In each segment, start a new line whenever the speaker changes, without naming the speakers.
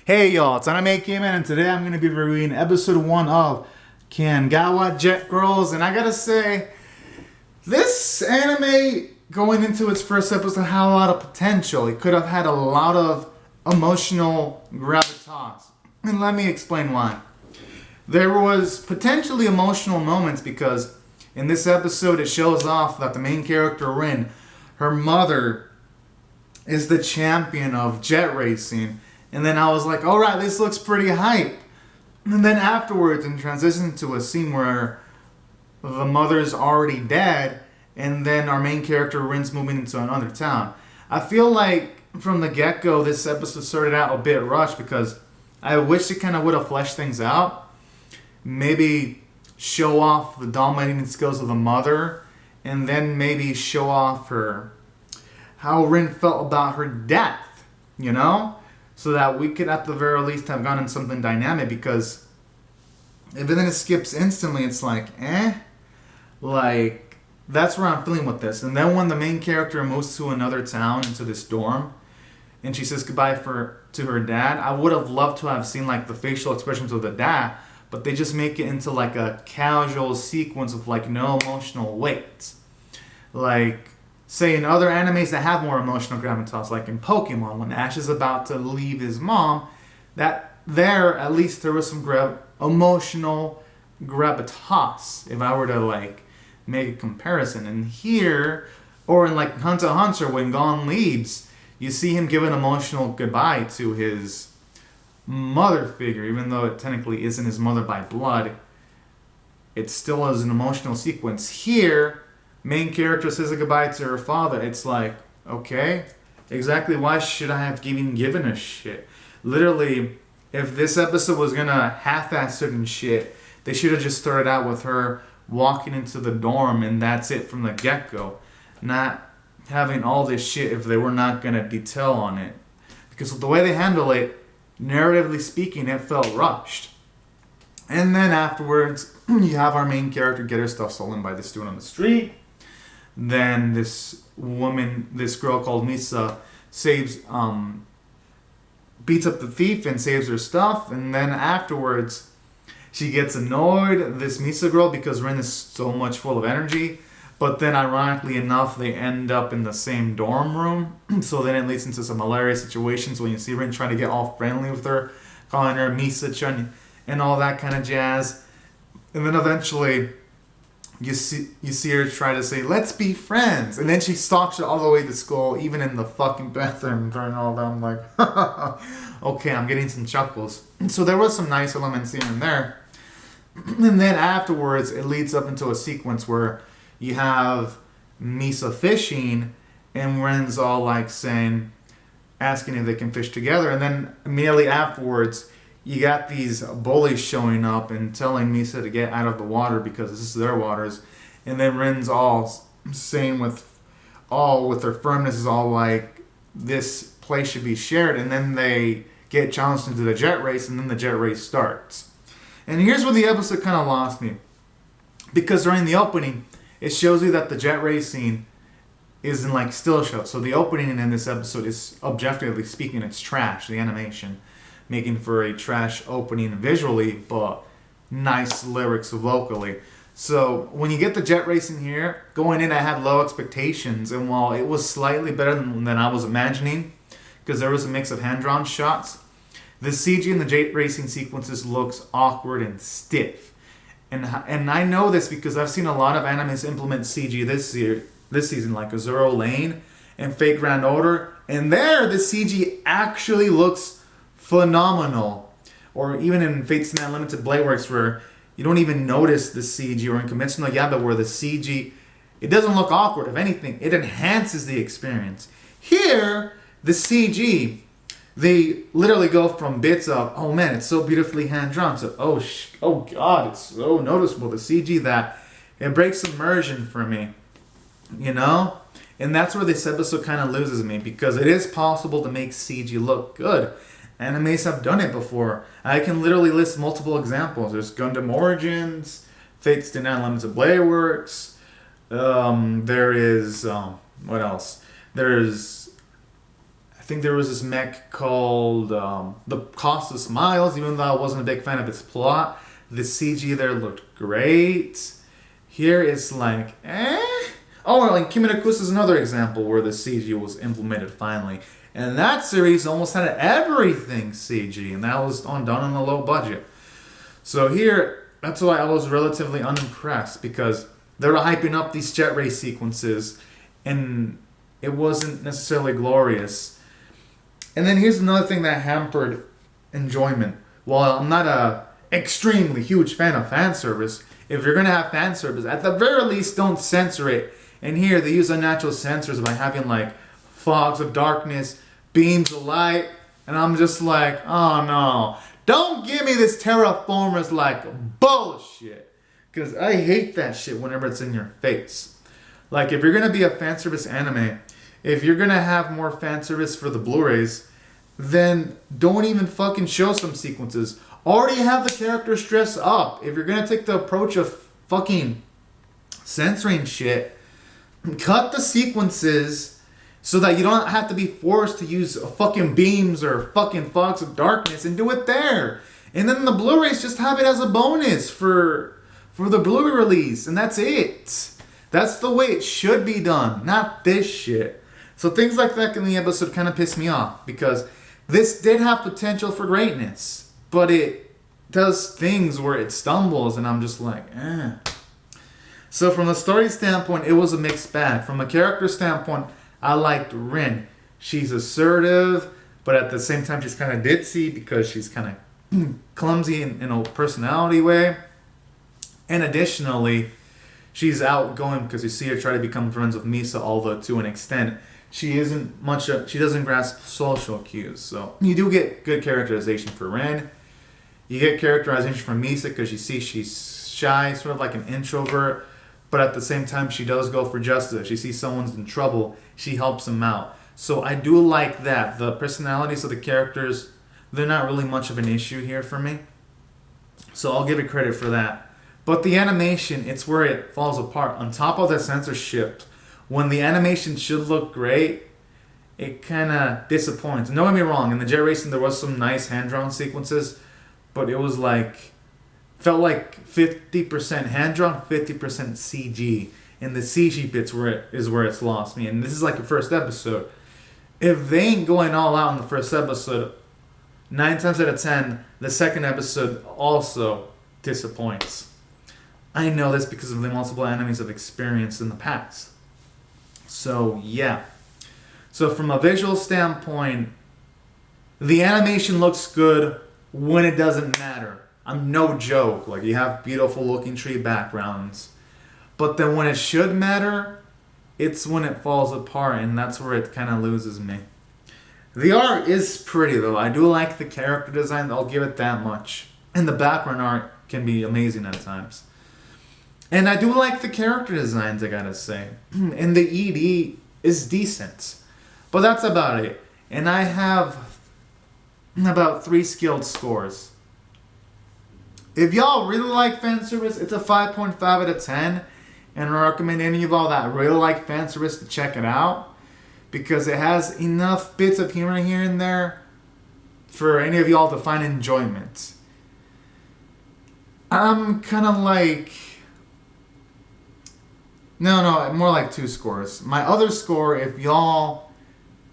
Hey y'all, it's Anime K-Man, and today I'm going to be reviewing episode 1 of Kandagawa Jet Girls. And I gotta say, this anime, going into its first episode, had a lot of potential. It could have had a lot of emotional gravitas. And let me explain why. There was potentially emotional moments because in this episode it shows off that the main character, Rin, her mother is the champion of jet racing. And then I was like, alright, this looks pretty hype. And then afterwards, it transitioned to a scene where the mother's already dead, and then our main character, Rin's moving into another town. I feel like from the get-go, this episode started out a bit rushed because I wish it kind of would have fleshed things out. Maybe show off the dominating skills of the mother, and then maybe show off how Rin felt about her death, you know? So that we could at the very least have gotten something dynamic, because if then it skips instantly, it's like, Like, that's where I'm feeling with this. And then when the main character moves to another town, into this dorm, and she says goodbye to her dad, I would have loved to have seen like the facial expressions of the dad, but they just make it into like a casual sequence with like no emotional weight. Like, say in other animes that have more emotional gravitas, like in Pokemon, when Ash is about to leave his mom, that there at least there was some emotional gravitas, if I were to like make a comparison. And here, or in like Hunter x Hunter, when Gon leaves, you see him give an emotional goodbye to his mother figure, even though it technically isn't his mother by blood. It still is an emotional sequence. Here, main character says a goodbye to her father. It's like, okay, exactly why should I have even given a shit? Literally, if this episode was gonna half-ass certain shit, they should have just started out with her walking into the dorm and that's it from the get-go. Not having all this shit if they were not gonna detail on it. Because the way they handle it, narratively speaking, it felt rushed. And then afterwards, you have our main character get her stuff stolen by this dude on the street. Then this girl called Misa beats up the thief and saves her stuff. And then afterwards, she gets annoyed, this Misa girl, because Rin is so much full of energy. But then ironically enough, they end up in the same dorm room. So then it leads into some hilarious situations when you see Rin trying to get all friendly with her, calling her Misa-chan and all that kind of jazz. And then eventually, you see her try to say, let's be friends. And then she stalks her all the way to school, even in the fucking bathroom, during all that. I'm like, okay, I'm getting some chuckles. So there was some nice elements here and there. And then afterwards, it leads up into a sequence where you have Misa fishing, and Ren's all like asking if they can fish together. And then immediately afterwards, you got these bullies showing up and telling Misa to get out of the water because this is their waters. And then Ren's all saying with her firmness is all like, this place should be shared. And then they get challenged into the jet race, and then the jet race starts. And here's where the episode kind of lost me. Because during the opening, it shows you that the jet racing is in like still shots. So the opening in this episode is, objectively speaking, it's trash, the animation. Making for a trash opening visually, but nice lyrics vocally. So when you get the jet racing here, going in I had low expectations, and while it was slightly better than I was imagining, because there was a mix of hand-drawn shots, the CG in the jet racing sequences looks awkward and stiff. And I know this because I've seen a lot of animes implement CG this season, like Azuro Lane and Fate Grand Order, and there the CG actually looks phenomenal. Or even in Fate's Unlimited Blade Works, where you don't even notice the CG, or in Kimetsu no Yaiba, where the CG, it doesn't look awkward. If anything, it enhances the experience. Here, the CG, they literally go from bits of, oh man, it's so beautifully hand-drawn, to, oh god, it's so noticeable, the CG, that it breaks immersion for me, you know? And that's where this episode kind of loses me, because it is possible to make CG look good. Animes have done it before. I can literally list multiple examples. There's Gundam Origins, Fate's Unlimited Blade Works. There is what else? There's think there was this mech called The Cost of Smiles, even though I wasn't a big fan of its plot. The CG there looked great. Here it's like, eh? Oh, like Kimi no Kusa is another example where the CG was implemented finally. And that series almost had everything CG, and that was done on a low budget. So here, that's why I was relatively unimpressed, because they were hyping up these jet race sequences, and it wasn't necessarily glorious. And then here's another thing that hampered enjoyment. While I'm not a extremely huge fan of fan service, if you're gonna have fan service, at the very least, don't censor it. And here they use unnatural censors by having like fogs of darkness, beams of light, and I'm just like, oh no, don't give me this terraformers like bullshit, because I hate that shit whenever it's in your face. Like, if you're gonna be a fan service anime, if you're gonna have more fan service for the Blu-rays, then don't even fucking show some sequences. Already have the characters dress up. If you're gonna take the approach of fucking censoring shit, cut the sequences so that you don't have to be forced to use fucking beams or fucking fogs of darkness, and do it there. And then the Blu-rays, just have it as a bonus for the Blu-ray release, and that's it. That's the way it should be done, not this shit. So things like that in the episode kind of pissed me off, because this did have potential for greatness, but it does things where it stumbles, and I'm just like, eh. So from a story standpoint, it was a mixed bag. From a character standpoint, I liked Rin. She's assertive, but at the same time, she's kind of ditzy because she's kind of clumsy in a personality way. And additionally, she's outgoing because you see her try to become friends with Misa, although to an extent, she doesn't grasp social cues. So you do get good characterization for Rin. You get characterization from Misa because you see she's shy, sort of like an introvert, but at the same time, she does go for justice. If she sees someone's in trouble, she helps them out. So I do like that. The personalities of the characters, they're not really much of an issue here for me. So I'll give it credit for that. But the animation, it's where it falls apart. On top of the censorship, when the animation should look great, it kind of disappoints. Don't get me wrong, in the jet racing there was some nice hand-drawn sequences, but it was like, felt like 50% hand-drawn, 50% CG. And the CG bits is where it's lost me. And this is like the first episode. If they ain't going all out in the first episode, 9 times out of 10, the second episode also disappoints. I know this because of the multiple animes I've experienced in the past. So, yeah. So, from a visual standpoint, the animation looks good when it doesn't matter. I'm no joke. Like, you have beautiful looking tree backgrounds. But then when it should matter, it's when it falls apart, and that's where it kind of loses me. The art is pretty, though. I do like the character design. I'll give it that much. And the background art can be amazing at times. And I do like the character designs, I gotta say. And the ED is decent. But that's about it. And I have about 3 skilled scores. If y'all really like fan service, it's a 5.5 out of 10. And I recommend any of y'all that really like fan service to check it out, because it has enough bits of humor here and there for any of y'all to find enjoyment. I'm kind of like... No, more like 2 scores. My other score, if y'all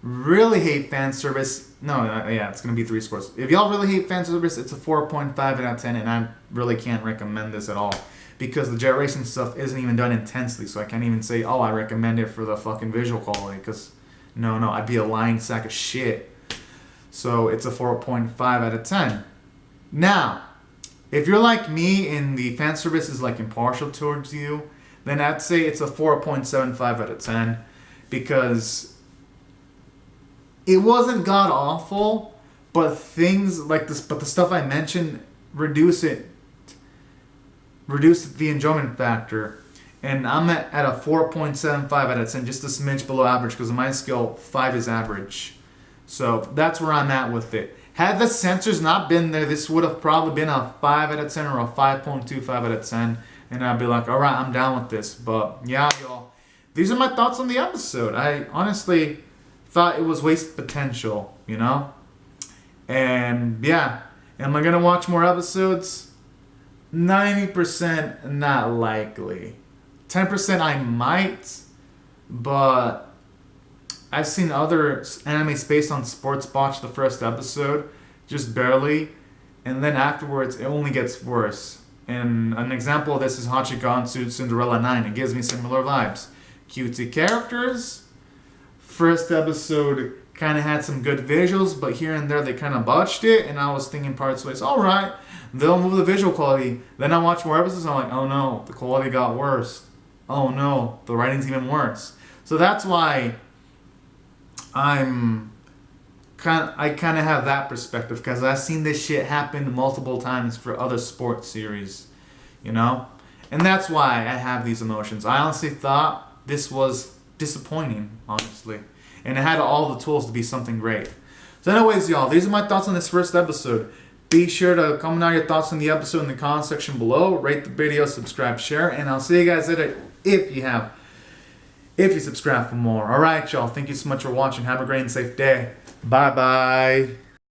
really hate fan service... it's going to be 3 scores. If y'all really hate fan service, it's a 4.5 out of 10, and I really can't recommend this at all. Because the jet racing stuff isn't even done intensely, so I can't even say, oh, I recommend it for the fucking visual quality, because no, I'd be a lying sack of shit. So it's a 4.5 out of 10. Now, if you're like me and the fan service is like impartial towards you, then I'd say it's a 4.75 out of 10, because it wasn't god awful, but things like this, but the stuff I mentioned reduce the enjoyment factor, and I'm at a 4.75 out of 10, just a smidge below average, because on my scale 5 is average. So that's where I'm at with it. Had the censors not been there, this would have probably been a 5 out of 10 or a 5.25 out of 10, and I'd be like, alright, I'm down with this. But yeah, y'all, these are my thoughts on the episode. I honestly thought it was wasted potential, you know? And yeah, am I gonna watch more episodes? 90% not likely. 10% I might, but I've seen other animes based on sports botch the first episode, just barely, and then afterwards it only gets worse. And an example of this is Hachigansu Cinderella 9. It gives me similar vibes. Cutesy characters. First episode kind of had some good visuals, but here and there they kind of botched it, and I was thinking parts ways, alright, they'll move the visual quality. Then I watch more episodes and I'm like, oh no, the quality got worse. Oh no, the writing's even worse. So that's why I kind of have that perspective, because I've seen this shit happen multiple times for other sports series, you know? And that's why I have these emotions. I honestly thought this was disappointing, honestly. And it had all the tools to be something great. So anyways, y'all, these are my thoughts on this first episode. Be sure to comment down your thoughts on the episode in the comment section below. Rate the video, subscribe, share, and I'll see you guys later if you subscribe for more. Alright, y'all. Thank you so much for watching. Have a great and safe day. Bye-bye.